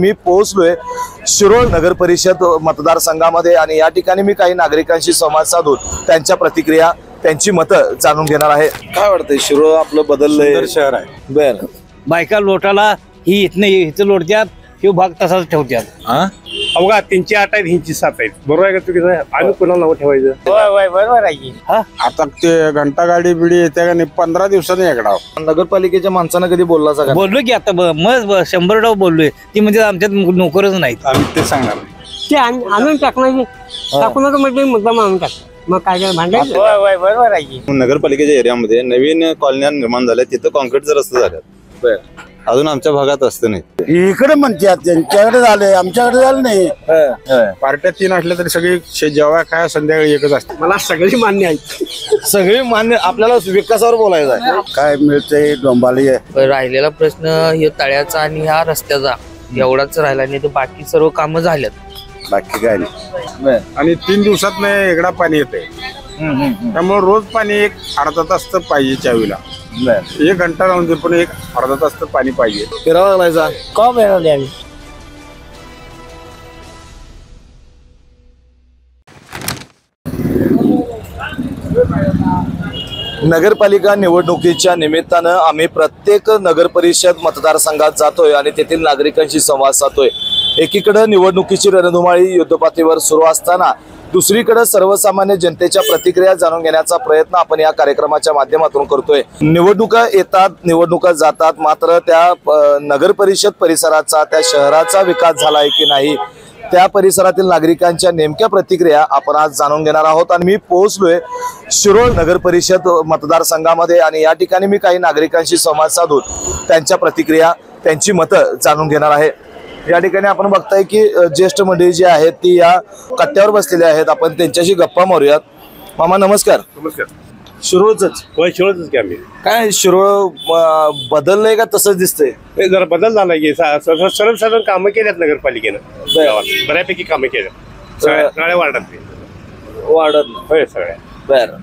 मी पोहोचलोय शिरोळ नगर परिषद मतदारसंघामध्ये आणि या ठिकाणी मी काही नागरिकांशी संवाद साधून त्यांच्या प्रतिक्रिया त्यांची मतं जाणून घेणार आहे। काय वाटतंय शिरोळ आपलं बदललंय शहर आहे? बर बायका लोटाला ही इथं लोटत्यात किंवा भाग तसाच ठेवत्यात। अवघा 308 आहेत, हिंची 7 आहेत। बरोबर आहे का चुकीचं आहे? आम्ही कुणाला नाव ठेवायचं? बरोबर आहे। आता ते घंटा गाडी बिडी येते का नाही 15 दिवसांनी एकदा नगरपालिकेच्या माणसानं कधी बोलला सगळं? बोललो की आता मग 100 डाव बोललोय ती म्हणजे आमच्यात नोकरच नाहीत। आम्ही ते सांगणार ते आणून टाकणार टाकून म्हणजे मुद्दाम आणून टाक मग काय भांडायचं। बरोबर आहे। नगरपालिकेच्या एरियामध्ये नवीन कॉलन्या निर्माण झाल्या, तिथं कॉन्क्रीटचे रस्ते झाले, अजून आमच्या भागात असतं नाही। इकडे म्हणतात त्यांच्याकडे झाले, आमच्याकडे झालं नाही। पार्ट्या 3 असल्या तरी सगळी जेव्हा काय संध्याकाळी एकच असते। मला सगळी मान्य आहेत, सगळी मान्य। आपल्याला विकासावर बोलायचं आहे, काय मिळतंय डोंबाली राहिलेला प्रश्न हे तळ्याचा आणि ह्या रस्त्याचा एवढाच राहिला, नाही तर बाकी सर्व कामं झाल्यात। बाकी काय नाही। आणि 3 दिवसात नाही एकदा पाणी येते, त्यामुळे रोज पाणी एक अर्धा तास तर पाहिजे चावीला। 1 घंटा राहून दे पण एक अर्धा तास तर पाणी पाहिजे। फिरावा लागलायचा का मिळाले आम्ही नगरपालिका निवडणुकीच्या निमित्तानं आम्ही प्रत्येक नगर परिषद मतदारसंघात जातोय आणि तेथील नागरिकांशी संवाद साधतोय। एकीकडे निवडणुकीची रणधुमाळी युद्धपातळीवर सुरू असताना दुसरीकडे सर्वसामान्य जनतेच्या प्रतिक्रिया जाणून घेण्याचा प्रयत्न आपण या कार्यक्रमाच्या माध्यमातून करतोय। निवडणुका येतात, निवडणुका जातात, मात्र त्या नगर परिषद परिसराचा, त्या शहराचा विकास झालाय की नाही, त्या परिसरातील नागरिकांच्या नेमक्या प्रतिक्रिया आपण आज जाणून घेणार आहोत। आणि मी पोहोचलोय शिरोळ नगर परिषद मतदारसंघामध्ये आणि या ठिकाणी मी काही नागरिकांशी संवाद साधून त्यांच्या प्रतिक्रिया त्यांची मतं जाणून घेणार आहे। या ठिकाणी आपण बघताय की ज्येष्ठ मंडळी जी आहेत ती या कट्ट्यावर बसलेली आहेत, आपण त्यांच्याशी गप्पा मारूयात। मामा नमस्कार। नमस्कार। शिरोळच होय, शिरोळच की आम्ही। काय शिरोळ बदललंय का तसंच दिसतंय? हे जरा बदल झाला की सर्वसाधारण कामं केल्यात नगरपालिकेनं, गावात बऱ्यापैकी कामं केल्यात सगळ्या वार्डात वाढत होय सगळ्या। बर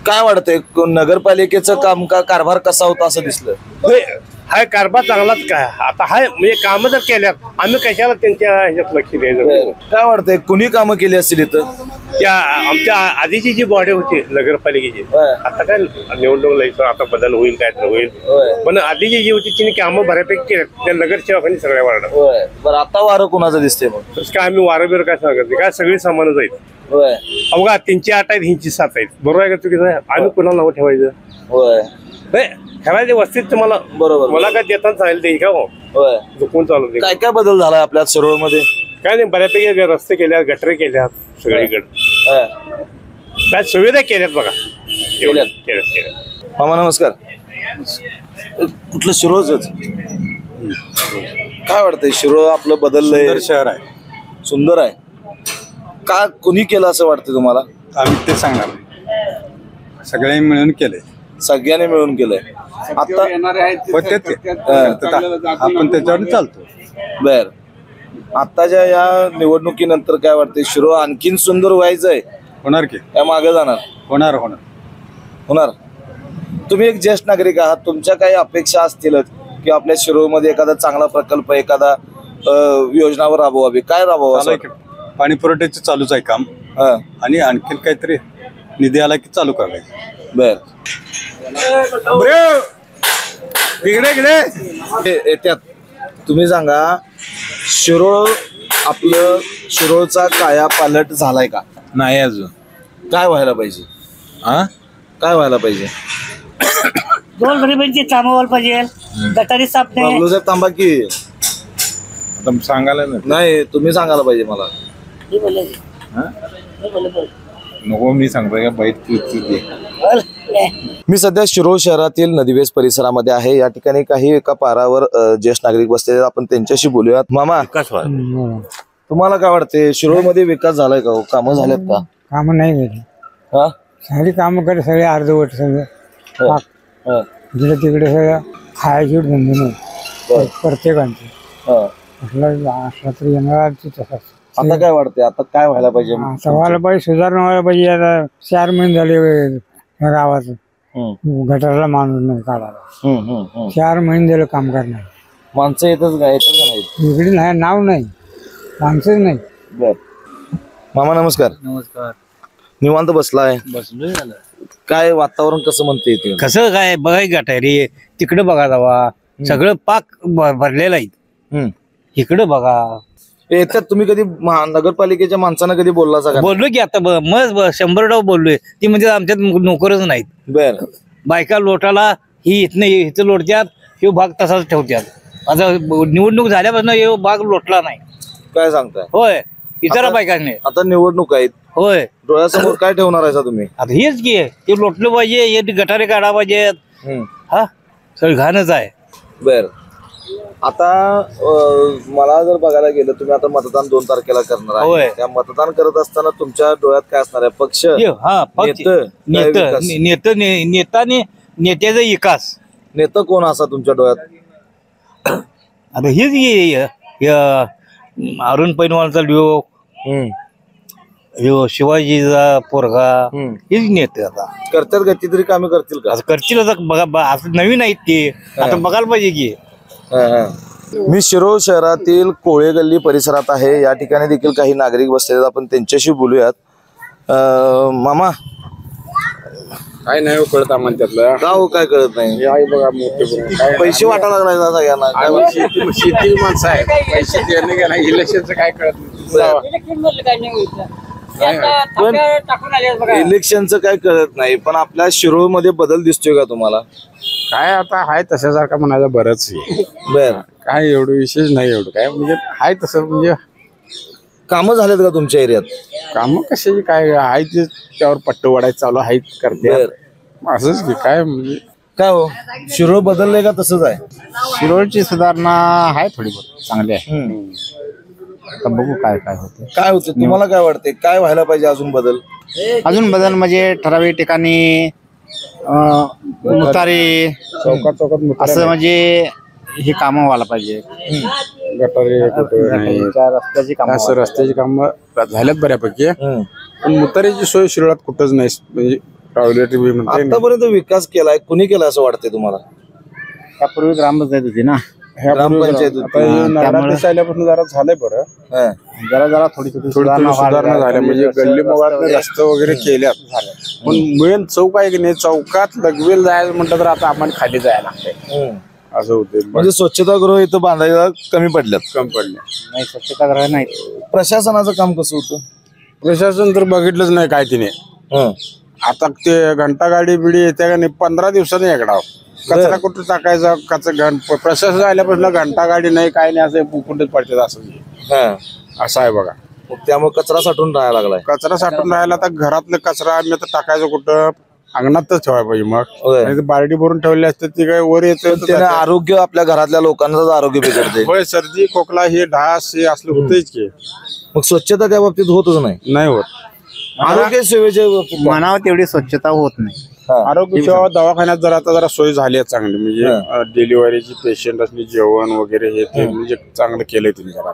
काय वाटतंय नगरपालिकेचं काम का कारभार कसा होता असं दिसलं? होय, हाय कारभार चांगलाच काय आता हाय, म्हणजे कामं जर केल्यात आम्ही कशाला त्यांच्या ह्याच्यात लक्ष द्यायचं? काय वाटतंय कुणी कामं केली असतील इथं? त्या आमच्या आधीची जी बॉडी होती नगरपालिकेची, आता काय निवडणूक लायचं, आता बदल होईल काय तर होईल, पण आधीची जी होती तिने कामं बऱ्यापैकी केल्यात त्या नगरसेवकांनी सगळ्या वार्डात। बरं आता वारं कुणाचं दिसतंय मग? तसं काय आम्ही वारं बिरं काय सांगत नाही, काय सगळी समानच आहेत। अवघा 308 आहेत, हिंची 7 आहेत। बरोबर आहे का चुकीचं आहे? आम्ही कुणाला नाव ठेवायचं? ठेवायचे वस्तीत तुम्हाला बरोबर मला काय देताना सांगितलं ते का हो कोण चालवते? काय काय बदल झालाय आपल्या शिरोळमध्ये? काय नाही, बऱ्यापैकी रस्ते केल्यात, गटरे केल्यात सगळीकडे, काय सुविधा केल्यात बघा, केल्यात। मामा नमस्कार। कुठलं शिरोळच? काय वाटतंय शिरोळ आपलं बदललंय शहर आहे, सुंदर आहे का? कुणी केलं असं वाटतं तुम्हाला? आम्ही ते सांगणार सगळे मिळून केले, सगळ्यांनी मिळून केलंय। आता आपण त्याच्यावर चालतो। बर आताच्या या निवडणुकीनंतर काय वाटतंय शिरोळ आणखीन सुंदर व्हायचंय? होणार की या मागे जाणार? होणार होणार। तुम्ही एक ज्येष्ठ नागरिक आहात, तुमच्या काही अपेक्षा असतीलच की आपल्या शिरोळमध्ये एखादा चांगला प्रकल्प, एखादा योजनावर राबवावी, काय राबवावं? पाणी पुरवठ्याचं चालूच आहे काम, आणि आणखीन काहीतरी निधी आला की चालू करायचं। बर येत्यात तुम्ही सांगा, शिरोळ आपलं शिरोळचा काया पालट झालाय का? नाही अजून। काय व्हायला पाहिजे? काय व्हायला पाहिजे? दोन गरीबांची कामं व्हायला पाहिजे, गटारी साफ नाही। बाबलू साहेब थांबा की, सांगायला नाही तुम्ही सांगायला पाहिजे मला। नको मी सांगतोय का बाईट मी सध्या शिरोळ शहरातील नदीवेस परिसरामध्ये आहे। या ठिकाणी काही एका पारावर ज्येष्ठ नागरिक बसलेले, आपण त्यांच्याशी बोलूयात। मामा तुम्हाला काय वाटते शिरोळमध्ये विकास झालाय का? कामं झालेत का? कामं नाही झाली, सारी कामं करे सगळे अर्धवट, सगळं जिकडे तिकडे सगळं खायची धंदे नाही प्रत्येकांची, असला तरी येणार तसाच। आता काय वाटते, आता काय व्हायला पाहिजे? व्हायला पाहिजे, सुधारणा व्हायला पाहिजे। आता 4 महिने झाले गावात गटाराला माणूस नाही काढायला, 4 महिने झालं काम करणार। माणसं येतच का नाहीत? इकडे नाही, नाव नाही, माणसंच नाही. बर. मामा नमस्कार. नमस्कार. निवांत बसलाय, बसलोय झालं. काय वातावरण कसं म्हणते इथे? कसं काय बघाय गाठाय रे, तिकडे बघा जावा, सगळं पाक भरलेलं आहे. हम्म. इकडे बघा. येतात तुम्ही कधी नगरपालिकेच्या माणसांना कधी बोलला सगळं? बोललो की आता मग 100 डाव बोललोय. ती म्हणजे आमच्यात नोकरच नाहीत. बर. बायका लोटाला ही इथं लोटत्यात, हे भाग तसाच ठेवत्यात. आता निवडणूक झाल्यापासून हे भाग लोटला नाही. काय सांगताय? होय, इतर बायकांनी. आता निवडणूक आहेत, होय, डोळ्यासमोर काय ठेवणार आहे तुम्ही? आता हेच की ते लोटलं पाहिजे, हे गटारे काढा पाहिजेत. हा, सगळं घाणच आहे. बर. आता मला जर बघायला गेलं, तुम्ही आता मतदान 2 तारखेला करणार होय. आहे. त्या मतदान करत असताना तुमच्या डोळ्यात काय असणार आहे? पक्ष, हा, फक्त नेत्याचा विकास. नेता कोण असा तुमच्या डोळ्यात? आता हेच अरुण पैनवालचा लिओ, शिवाजीचा पोरगा, हेच नेते. आता करतात का? ती तरी कामे करतील का? असं करतील. आता बघा, असं नवीन आहेत ते, आता बघायला पाहिजे की. मी शिरोळ शहरातील कोळे गल्ली परिसरात आहे. या ठिकाणी देखील काही नागरिक बसलेले आहेत, आपण त्यांच्याशी बोलूयात. मामा, काय नाही कळत आम्हाला त्यातलं. का हो, काय कळत नाही? हे आहे बघा मोठे पैसे वाटायला लागलाय का सगळ्यांना? काय वाटतं? शेती माणसं आहे, पैसे देणे गेला इलेक्शनचं काय कळत इलेक्शनचं काय कळत नाही, पण आपल्या शिरोळ मध्ये बदल दिसतोय का तुम्हाला? काय आता हाय तशासारखा म्हणायचं बरंच आहे. बर. काय एवढं विशेष नाही, एवढं काय म्हणजे हाय तसं म्हणजे. कामं झालेत का तुमच्या एरियात? कामं कशाची काय आहे ते त्यावर पट्टू वाढायचं चालू आहे करते असंच की काय म्हणजे. काय हो, शिरोळ बदललंय का तसंच आहे? शिरोळची सुधारणा आहे थोडी बहुत चांगली आहे. आता बघू काय काय होतं. काय होतं तुम्हाला काय वाटतंय? काय व्हायला पाहिजे अजून बदल? अजून बदल म्हणजे ठराविक ठिकाणी मुतारी चौकात असं म्हणजे हे कामं व्हायला पाहिजे. गटारे रस्त्याची कामं असं रस्त्याची कामं झाल्यात बऱ्यापैकी, पण मुतारीची सोय शिरोळात कुठंच नाही. म्हणजे टॉयलेट आतापर्यंत विकास केलाय कुणी केला असं वाटतंय तुम्हाला? त्यापूर्वी ग्रामपंचायत होती ना, ग्रामपंचायत नगराध्यक्ष आल्यापासून जरा झालंय बरं. जरा थोडी सुधारणा झाल्या म्हणजे गल्ली मोगात रस्ते वगैरे केल्यात. पण मेन चौक आहे की नाही, चौकात लगवेल जायचं म्हटलं तर आता आम्हाला खाली जायला लागतंय. असं होते म्हणजे स्वच्छतागृह इथं बांधायला कमी पडल्यात. कमी पडले नाही, स्वच्छतागृह नाही. प्रशासनाचं काम कसं होतं? प्रशासन तर बघितलंच नाही काय तिने. आता ते घंटा गाडी बिडी येते का नाही, 15 दिवसांनी एकडा कचरा कुठं टाकायचा. प्रशासन आल्यापासून घंटा गाडी नाही, काय नाही, असं कुठेच पडते. असं आहे बघा. त्यामुळे कचरा साठून राहायला लागलाय. कचरा साठून राहायला तर घरातलं कचरा आम्ही आता टाकायचं कुठं, अंगणातच ठेवायला पाहिजे. मग बारडी भरून ठेवली असते ती काय वर येते. आरोग्य आपल्या घरातल्या लोकांचं आरोग्य बिघडते. होय, सर्दी खोकला हे ढास हे असलं होतच की. मग स्वच्छता त्या बाबतीत होतच नाही होत. आरोग्य सेवेच्या बाबतीत मनावर तेवढी स्वच्छता होत नाही. आरोग्य सेवा दवाखान्यात जरा सोय झाली आहे चांगली. म्हणजे डिलिव्हरीची पेशंट असली जेवण वगैरे हे ते म्हणजे चांगलं केलंय तुम्ही जरा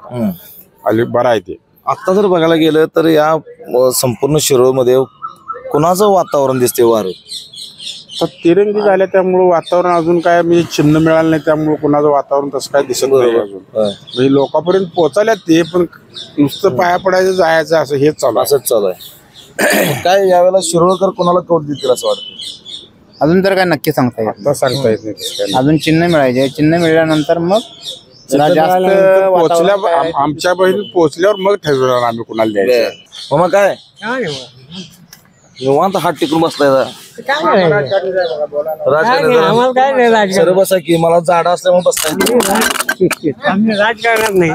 आली बरं आहे ते. आता जर बघायला गेलं तर या संपूर्ण शिरोळमध्ये कुणाचं वातावरण दिसते वारं? तर तिरंगी झाल्या त्यामुळे वातावरण अजून काय म्हणजे चिन्ह मिळालं नाही, त्यामुळे कुणाचं वातावरण तसं काय दिसत नाही अजून. म्हणजे लोकांपर्यंत पोहोचायला ते पण नुसतं पाया पडायचं जायचं असं हेच चालू असंच चालू आहे. काय यावेळेला शिरोळकर कोणाला कौल देतील असं वाटतं? अजून तर काय नक्की सांगता येत आता सांगता येत नाही. अजून चिन्ह मिळायचे, चिन्ह मिळाल्यानंतर मग आमच्या बहीण पोहोचल्यावर मग ठरवणार आम्ही कुणाला द्यायचं. मग काय निवांत हात टिकून बसलाय सर बसा की मला जाडा असल्यामुळे बसताय. राजकारणात नाही.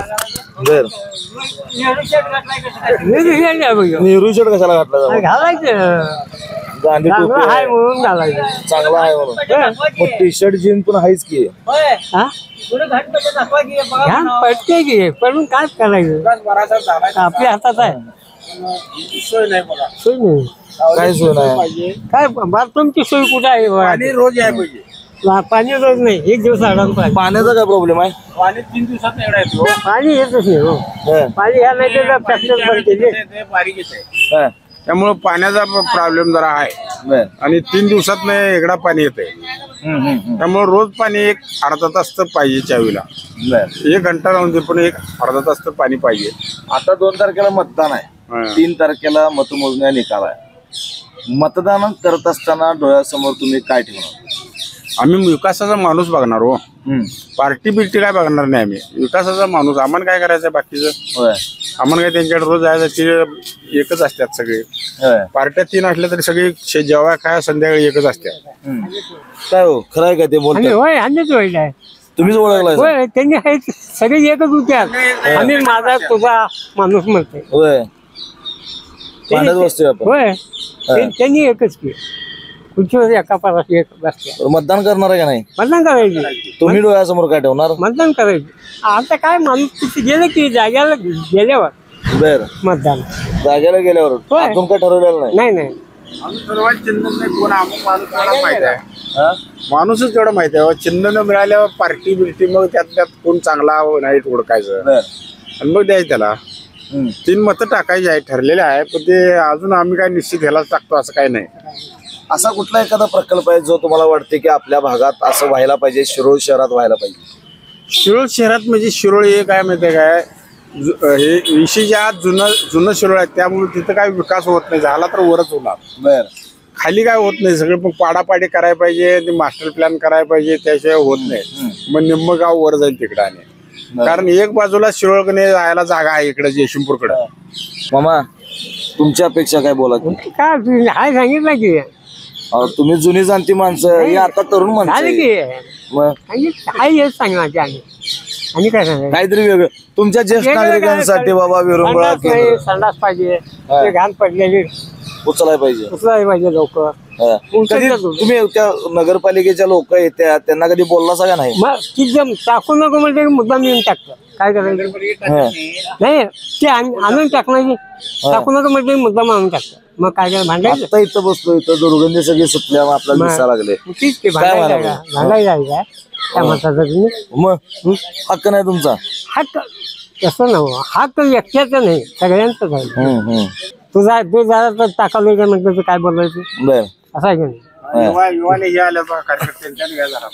बर, नेहरू शर्ट कशाला घातला? गांधी टोपी चांगला आहे म्हणून. मग टी शर्ट जीन पण आहेच की. पटते की पण काय करायचं, आपल्या हातात आहे. सोय नाही बघा. सोय नाही. काय सोय नाही? काय बाथरूमची सोय कुठे आहे? रोज यायला पाहिजे. पाणी रोज नाही, एक दिवस आडान पाहिजे. पाण्याचा काय प्रॉब्लेम आहे? पाणी 3 दिवसात एकदा येतो. पाणी येतच नाही. हो, पाणी ह्या नाही फॅक्टर बंद केले. बारीक येते. त्यामुळे पाण्याचा प्रॉब्लेम जरा आहे बर आणि 3 दिवसात एकदा पाणी येते त्यामुळे रोज पाणी एक अर्धा तास तर पाहिजे चावीला. बर 1 घंटा राहून दे पण एक अर्धा तास तर पाणी पाहिजे. आता 2 तारखेला मतदान आहे, 3 तारखेला मतमोजण्या निकाल आहे. मतदान करत असताना डोळ्यासमोर तुम्ही काय ठेवणार? आम्ही विकासाचा माणूस बघणार हो, पार्टी बिर्टी काय बघणार नाही. आम्ही विकासाचा माणूस. आम्हाला काय करायचं बाकीचं? होय आम्हाला काय त्यांच्याकडे रोज जायचं ते एकच असतात सगळे. होय. पार्ट्या 3 असल्या तरी सगळी जेव्हा काय संध्याकाळी एकच असतात. काय हो खरं आहे का ते बोलतात? होय आम्हीच ओळखलाय. तुम्हीच ओळखलाय? होय त्यांनी आहेत सगळे एकच होत्यात. आम्ही माझा तुझा माणूस म्हणते. होय भांडत बसतोय आपण. होय त्यांनी एकच की कुठं एका पाराशी एक बसते. मतदान करणार आहे का नाही? मतदान करायचे. तुम्ही डोळ्यासमोर काय ठेवणार? मतदान करायचं. आता काय माणूस तिथे गेलं की जाग्याला गेल्यावर बर मतदान. जागेला गेल्यावर होय. अजून काय ठरवलेलं नाही? नाही नाही माणूसच तेवढं माहिती आहे. चिन्ह न मिळाल्यावर पार्टी बिर्टी मग त्यात कोण चांगला नाही ओळखायचं बर आणि मग द्यायचं त्याला. 3 मतं टाकायची आहे ठरलेले आहे पण ते अजून आम्ही काय निश्चित ह्यालाच टाकतो असं काही नाही. असा कुठला एखादा प्रकल्प आहे जो तुम्हाला वाटते की आपल्या भागात असं व्हायला पाहिजे, शिरोळ शहरात व्हायला पाहिजे? शिरोळ शहरात म्हणजे शिरोळ हे काय माहिती आहे काय, हे विशीच्या आत जुनं शिरोळ आहे त्यामुळे तिथं काय विकास होत नाही. झाला तर वरच होणार. बर खाली काय होत नाही. सगळं पण पाडापाडी करायला पाहिजे, ते मास्टर प्लॅन करायला पाहिजे, त्याशिवाय होत नाही. मग निम्म गाव वर जाईल तिकडं. आणि कारण एक बाजूला शिरोळकडे जायला जागा आहे इकडे जयसिंगपूरकडे. मामा तुमच्या अपेक्षा काय बोला की? काय तुम्ही हाय सांगितलं की तुम्ही जुनी जाणती माणसं, ही आता तरुण झालं माणसं की आहे. मग काय हेच सांगणार आम्ही. आणि काय सांगायचं? काहीतरी वेगळं तुमच्या ज्येष्ठ नागरिकांसाठी बाबा विरंगुळा संडास नाही, संडास पाहिजे. ते घाण पडलेली उचलाय पाहिजे. उचलायला पाहिजे लोक. कधी तुम्ही त्या नगरपालिकेच्या लोक येत्या त्यांना कधी बोलला सगळं नाही? मग ती टाकू नको म्हणजे मुद्दाम येऊन टाकतं. काय करायचं? नाही ते आणून टाकण्याची टाकू नको म्हणजे मुद्दाम आणून टाकतं. मग काय करायचं? भांडायचं. आता इथं बसलो, इथं दुर्गंधी सगळी सुटल्या आपल्याला दिसायला लागले. तीच ते भांडायचं आहे त्या मताचा. तुम्ही मग हक्क नाही तुमचा? हक्क तसं नव्हतं. हक्क व्यक्तीचा नाही, सगळ्यांचाच आहे. तू जरा तर टाकालो काय म्हटलं तर काय बोलायचं? बर असं आहे की नाही? युवाने हे आल्या कार्यकर्त्यांच्या घ्या जरा.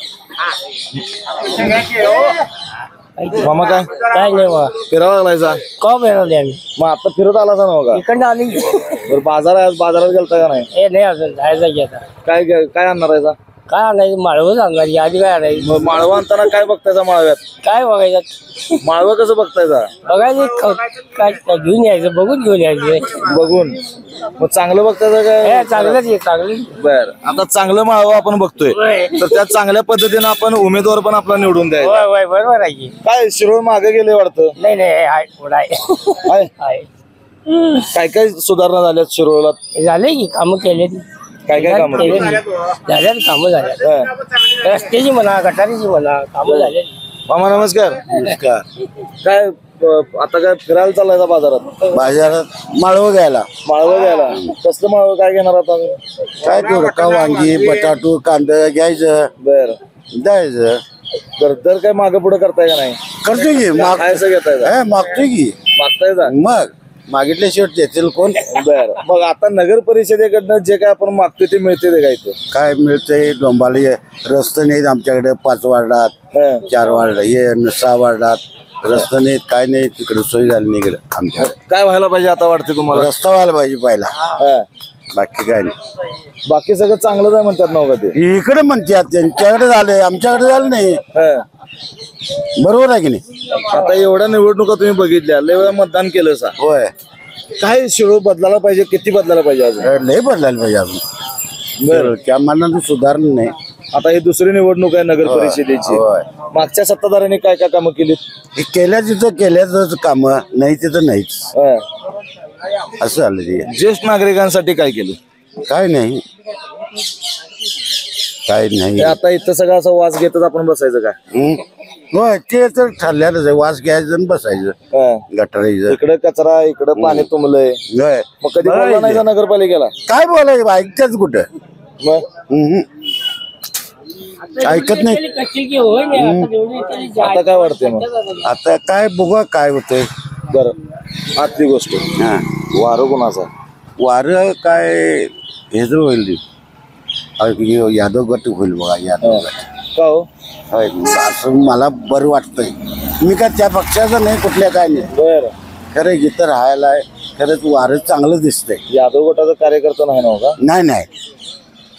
मामा काय काय नाही बा. फिरावं लागलायचा? का मिळवले आम्ही मग आता फिरत आला ना का? इकडनं आली. बरं बाजारात गेलता का नाही? हे नाही अजून जायचं की आता. काय आणणार आहे? काय आणायचं? माळवं आणणार. आधी काय आणायचं? मग माळवा आणताना काय बघतायचा माळव्यात? काय बघायचं? माळवं कसं बघतायचा? बघायचं काय घेऊन यायचं, बघून घेऊन यायचं. बघून मग चांगलं बघतायचा काय? चांगलंच आहे चांगलं. बर आता चांगलं माळवं आपण बघतोय तर त्या चांगल्या पद्धतीने आपण उमेदवार पण आपला निवडून द्यायचा. होय होय बरोबर आहे की. काय शिरोळ मागे गेले वाटतं? नाही नाही आहे पुढं आहे. आहे काय काय सुधारणा झाल्यात शिरोळला? झाले की कामं केले. काय काय कामं केली? झाल्यात कामं झाल्यात. रस्त्याची म्हणा, गटारीची म्हणा, कामं झाले. मामा नमस्कार. नमस्कार. काय आता काय फिरायला चाललाय बाजारात माळव घ्यायला. माळवं घ्यायला? कसलं माळवं काय घेणार आता? काय दोडका, वांगी, बटाटू, कांदा घ्यायचं, बर द्यायचं. दर काय मागं पुढे करताय का नाही? करतोय की खायचं घेताय? मागतोय की. मागताय का? मग मागितल्याशिवाय देतील कोण? बर मग आता नगर परिषदेकडनं जे काय आपण मागतोय ते मिळते ते काय? काय मिळतंय? डोंबाला रस्ते नाहीत आमच्याकडे. 5 वार्डात 4 वार्ड हे 6 वार्डात रस्ते नाहीत, काय नाही. तिकडे सोय झाली नाही इकडे आमच्याकडे. काय व्हायला पाहिजे आता वाटते तुम्हाला? रस्ता व्हायला पाहिजे पहिला, बाकी काय नाही. बाकी सगळं चांगलं आहे म्हणतात ना ते? इकडे म्हणतात त्यांच्याकडे झालंय, आमच्याकडे झालं नाही. बरोबर आहे की नाही? आता एवढ्या निवडणुका तुम्ही बघितल्या, लय वेळा मतदान केलं सा. होय. काय शिरोळ बदलायला पाहिजे? किती बदलायला पाहिजे अजून? लय बदलायला पाहिजे अजून. बरं त्या मनानं सुधारणा नाही. आता ही दुसरी निवडणूक आहे नगर परिषदेची. मागच्या सत्ताधाऱ्यांनी काय काय कामं केली? हे केल्या तिथं केल्याच काम, नाही तिथं नाहीच. असं झालं ते. ज्येष्ठ नागरिकांसाठी काय केलं? काय नाही, काय नाही. आता इथं सगळं असं वास घेतच आपण बसायचं काय? होय ते तर ठरल्यानंच आहे. वास घ्यायचं आणि बसायचं, गटारायचं. इकडे कचरा, इकडे पाणी तुंबलंय. मग कधी बोलला नाही का नगरपालिकेला? काय बोलायचं? ऐकतेच कुठं? मग ऐकत नाही. आता काय वाटतंय मग? आता काय बघा काय होतंय. बरं आतली गोष्ट, वारं कोणाचा? वारं काय हेच होईल यादव गट होईल बघा यादव गट. का हो? होय, असं मला बरं वाटतंय. मी काय त्या पक्षाचं नाही कुठल्या काय नाही. बर खरं इथं राहायला आहे. खरंच वारं चांगलं दिसतंय. यादव गटाचा कार्यकर्ता नाही ना हो का? नाही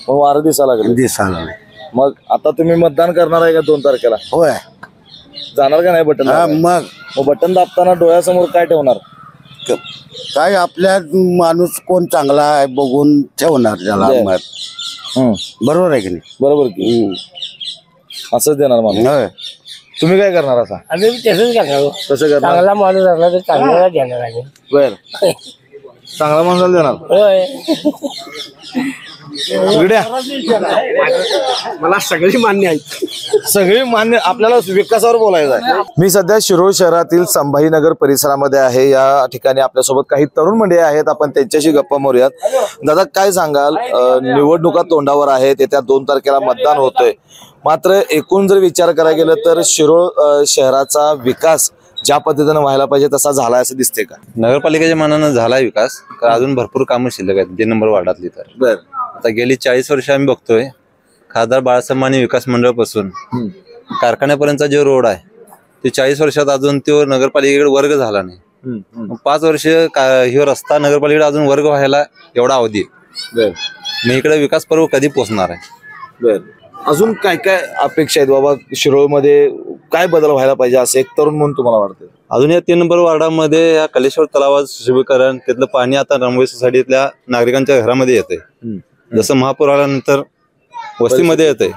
मग वारं दिसायला लागले. दिसायला नाही. मग आता तुम्ही मतदान करणार आहे का 2 तारखेला? होय. जाणार का नाही बटन हा दाबायला? मग मग बटन दाबताना डोळ्यासमोर काय ठेवणार? काय आपल्या माणूस कोण चांगला आहे बघून ठेवणार त्याला मत. बरोबर आहे की नाही? बरोबर की असंच देणार माणूस. होय. तुम्ही काय करणार असा? आम्ही तसंच करणार. कसं करणार? चांगला माणूस असला तर चांगला देणार आम्ही. बर चांगला माणसाला देणार. होय. सगळ्या मला सगळी मान्य आहेत. सगळी मान्य. आपल्याला विकासावर बोलायचं आहे. मी सध्या शिरोळ शहरातील संभाजीनगर परिसरामध्ये आहे. या ठिकाणी आपल्यासोबत काही तरुण मंडळी आहेत. आपण त्यांच्याशी गप्पा मारूयात. दादा काय सांगाल, निवडणुका तोंडावर आहेत, येत्या 2 तारखेला मतदान होतंय. मात्र एकूण जर विचार करायला गेलं तर शिरोळ शहराचा विकास ज्या पद्धतीनं व्हायला पाहिजे तसा झाला असं दिसते का? नगरपालिकेच्या मानानं झाला विकास, कारण अजून भरपूर कामं शिल्लक आहेत 2 नंबर वार्डातली. तर बर आता गेली 40 वर्ष आम्ही बघतोय खासदार बाळासाहेब माने विकास मंडळापासून कारखान्यापर्यंतचा जो रोड आहे ते 40 वर्षात अजून तो नगरपालिकेकडे वर्ग झाला नाही. 5 वर्ष ह्यो रस्ता नगरपालिकेकडे अजून वर्ग व्हायला एवढा अवधी. बर मी इकडे विकास पर्व कधी पोहोचणार आहे? बर अजून काय काय अपेक्षा आहेत बाबा? शिरोळमध्ये काय बदल व्हायला पाहिजे असं एक तरुण म्हणून तुम्हाला वाटतं? अजून या 3 नंबर वार्डामध्ये या कलेश्वर तलावात सुशोभीकरण, त्यातलं पाणी आता रंगोळी सोसायटीतल्या नागरिकांच्या घरामध्ये येते. जसं महापूर आल्यानंतर वस्तीमध्ये येते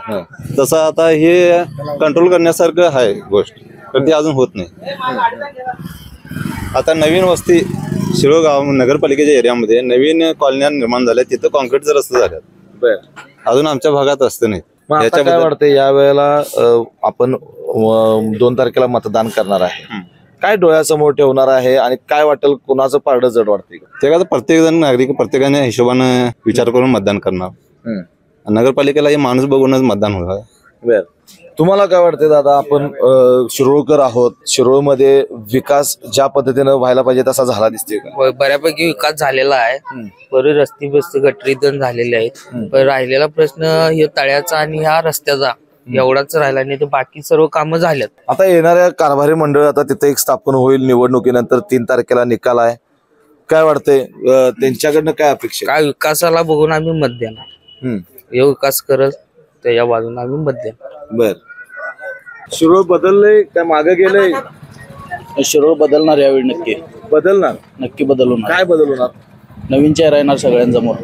तसं आता हे कंट्रोल करण्यासारखं आहे गोष्ट, पण ती अजून होत नाही. आता नवीन वस्ती शिरोळ गाव नगरपालिकेच्या एरियामध्ये नवीन कॉलन्या निर्माण झाल्या, तिथं कॉन्क्रीटचे रस्ते झाले. अजून आमच्या भागात रस्ते नाही. काय वाटतं या वेळेला आपण 2 तारखेला मतदान करणार आहे, काय डोळ्यासमोर ठेवणार आहे आणि काय वाटेल, कुणाचं पारडं जड वाटतंय? ते का प्रत्येक जण नागरिक प्रत्येकाने हिशोबाने विचार करून मतदान करणार. नगरपालिकेला हे माणूस बघूनच मतदान होणार. बर तुम्हाला काय वाटतंय दादा? आपण शिरोळकर आहोत. शिरोळमध्ये विकास ज्या पद्धतीनं व्हायला पाहिजे तसा झाला दिसते का? बऱ्यापैकी विकास झालेला आहे. बरे रस्ते बस्ते गटरीकरण झालेले आहेत. पण राहिलेला प्रश्न हे तळ्याचा आणि ह्या रस्त्याचा एवढाच राहिला, नाही तर बाकी सर्व कामं झाल्यात. आता येणाऱ्या कारभारी मंडळ आता तिथे एक स्थापन होईल निवडणुकीनंतर 3 तारखेला निकाल आहे. काय वाटतंय त्यांच्याकडनं काय अपेक्षा? काय विकासाला बघून आम्ही मत देणार. हे विकास करत त्याच्या बाजूने आम्ही मत देणार. बर शिरोळ बदललंय काय मागे गेलंय? शिरोळ बदलणार यावेळी. नक्की बदलणार. नक्की बदलणार. काय बदल होणार? नवीन चेहरा येणार सगळ्यांसमोर.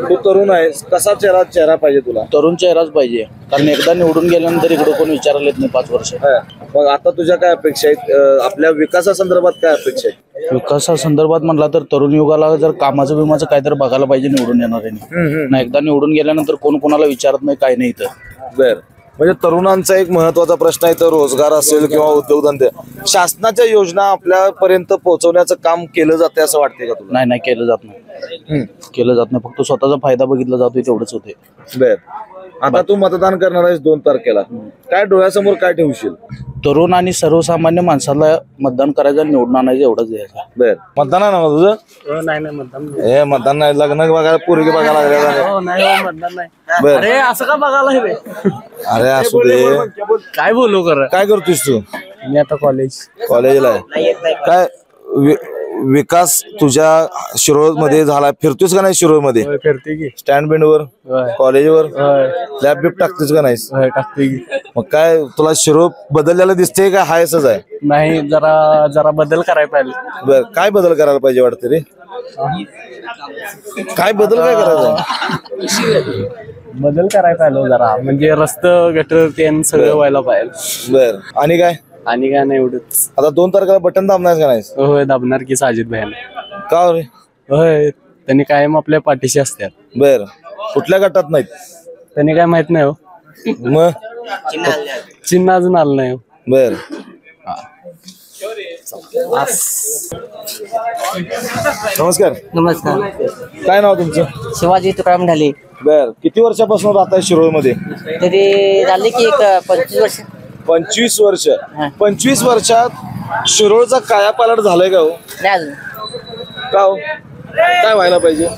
तू तरुण आहेस, कसा चेहरा पाहिजे तुला? तरुण चेहराच पाहिजे, कारण एकदा निवडून गेल्यानंतर इकडे कोण विचारले नाही 5 वर्ष. मग आता तुझ्या काय अपेक्षा आहेत? आपल्या विकासासंदर्भात काय अपेक्षा आहेत? विकासासंदर्भात म्हटला तर तरुण युगाला जर कामाचं बिमाचं काहीतरी बघायला पाहिजे निवडून येणाऱ्यांनी. ना एकदा निवडून गेल्यानंतर कोण कोणाला विचारत नाही, काय नाही इथं. बर म्हणजे तरुणांचा एक महत्वाचा प्रश्न आहे तर रोजगार असेल किंवा उद्योगधंदे, शासनाच्या योजना आपल्यापर्यंत पोहोचवण्याचं काम केलं जाते असं वाटतंय का तुला? नाही केलं जात नाही. केलं जात नाही, फक्त स्वतःचा फायदा बघितला जातोय तेवढंच होते. बर आता तू मतदान करणार आहेस 2 तारखेला, काय डोळ्यासमोर काय ठेवशील? तरुण आणि सर्वसामान्य माणसाला मतदान करायचं, निवडून आणायचं एवढंच द्यायचं. बर मतदान आहे ना तुझं? नाही मतदान. हे मतदान नाही, लग्न बघायला पोरगी बघायला लागल्या. नाही मतदान नाही. बर अरे असं का बघायला हवे? अरे असू दे. काय बोलू कर? काय करतोस तू? मी आता कॉलेजला आहे. काय विकास तुझ्या शिरोळ मध्ये झाला? फिरतोस का नाही शिरोळ मध्ये? फिरते की स्टँड बिंड वर, कॉलेजवर लॅब बिप टाकतोस का नाहीस? टाकते की. मग काय तुला शिरोळ बदललेला दिसते का हायसच आहे? नाही, जरा बदल करायला पाहिजे. बर काय बदल करायला पाहिजे वाटतं रे? काय बदल काय करायचा? बदल करायला पाहिजे जरा, म्हणजे रस्ते गटर ते सगळं व्हायला पाहिजे. बर आणि काय? आणि काय नाही एवढंच. आता 2 तारखेला बटन दाबणार का नाहीस? होय दाबणार की साजिद भाईला. का रे? होय त्यांनी कायम आपल्या पाठीशी असतात. बर कुठल्या गटात नाहीत? त्यांनी काय माहित नाही हो. मग चिन्ह अजून आलं नाही. बर नमस्कार. नमस्कार. काय नाव तुमचं? शिवाजी तुकाराम ढाले. बर किती वर्षापासून राहताय शिरोळ मध्ये? तरी झाले की एक 25 वर्ष. 25 वर्ष. 25 वर्षात शिरोळचा कायापालट झालाय का हो? नाही अजून. का हो? काय व्हायला पाहिजे?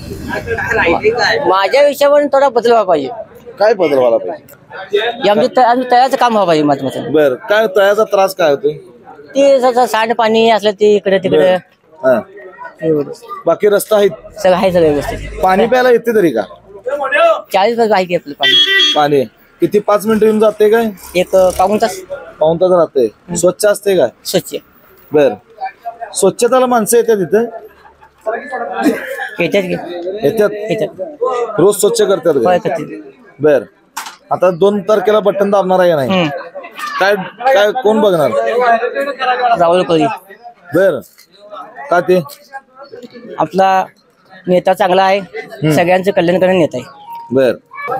माझ्या विषयावर थोडा बदल व्हायला पाहिजे. काय बदल व्हायला पाहिजे? आमचं तळ्याचं काम व्हायला पाहिजे माझं. बर, काय तळ्याचा त्रास काय होतोय? ते सांडपाणी असलं ते इकडे तिकडे हा. बाकी रस्ता आहेत, सगळं आहे, सगळं व्यवस्थित. पाणी प्यायला येते तरी का? 40 आहे की आपलं पाणी. पाणी किती 5 मिनिटं येऊन जाते काय? एक पाऊण तास राहते. स्वच्छ असते काय? स्वच्छ. बर, स्वच्छताला माणसं येतात तिथे? येतात. रोज स्वच्छ करतात का? बर, आता 2 तारखेला बटन दाबणार आहे का नाही? काय काय कोण बघणार? राहुल कोळी. बर, का ते? आपला नेता चांगला आहे, सगळ्यांचं कल्याण करणारा नेता आहे. बर,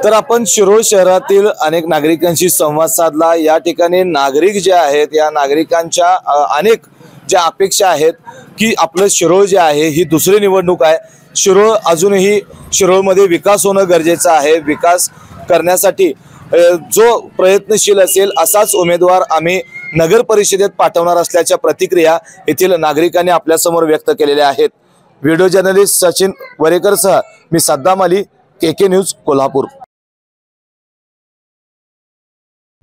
तर आपण शिरोळ शहरातील अनेक नागरिकांशी संवाद साधला. या ठिकाणी नागरिक जे आहेत, या नागरिकांच्या अनेक ज्या अपेक्षा आहेत की आपलं शिरोळ जे आहे ही दुसरी निवडणूक आहे. शिरोळ अजूनही शिरोळमध्ये विकास होणं गरजेचं आहे. विकास करण्यासाठी जो प्रयत्नशील असेल असाच उमेदवार आम्ही नगर परिषदेत पाठवणार असल्याच्या प्रतिक्रिया येथील नागरिकांनी आपल्यासमोर व्यक्त केलेल्या आहेत. व्हिडिओ जर्नलिस्ट सचिन वरेकरसह मी सद्दाम अली, KK न्यूज, कोल्हापूर.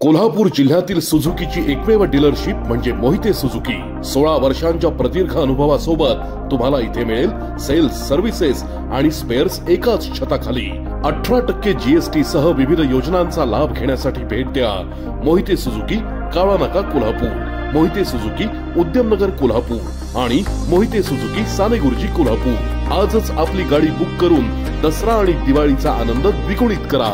कोल्हापूर जिल्ह्यातील सुझुकीची एकमेव डीलरशिप म्हणजे मोहिते सुझुकी. 16 वर्षांच्या प्रदीर्घ अनुभवासोबत तुम्हाला इथे मिळेल सेल्स, सर्व्हिसेस आणि स्पेअर्स एकाच छताखाली. 18% GST सह विविध योजनांचा लाभ घेण्यासाठी भेट द्या. मोहिते सुझुकी, काळा नाका, कोल्हापूर. मोहिते सुझुकी, उद्यमनगर, कोल्हापूर आणि मोहिते सुझुकी, सानेगुरुजी, कोल्हापूर. आजच आपली गाडी बुक करून दसरा आणि दिवाळीचा आनंद द्विगुणित करा.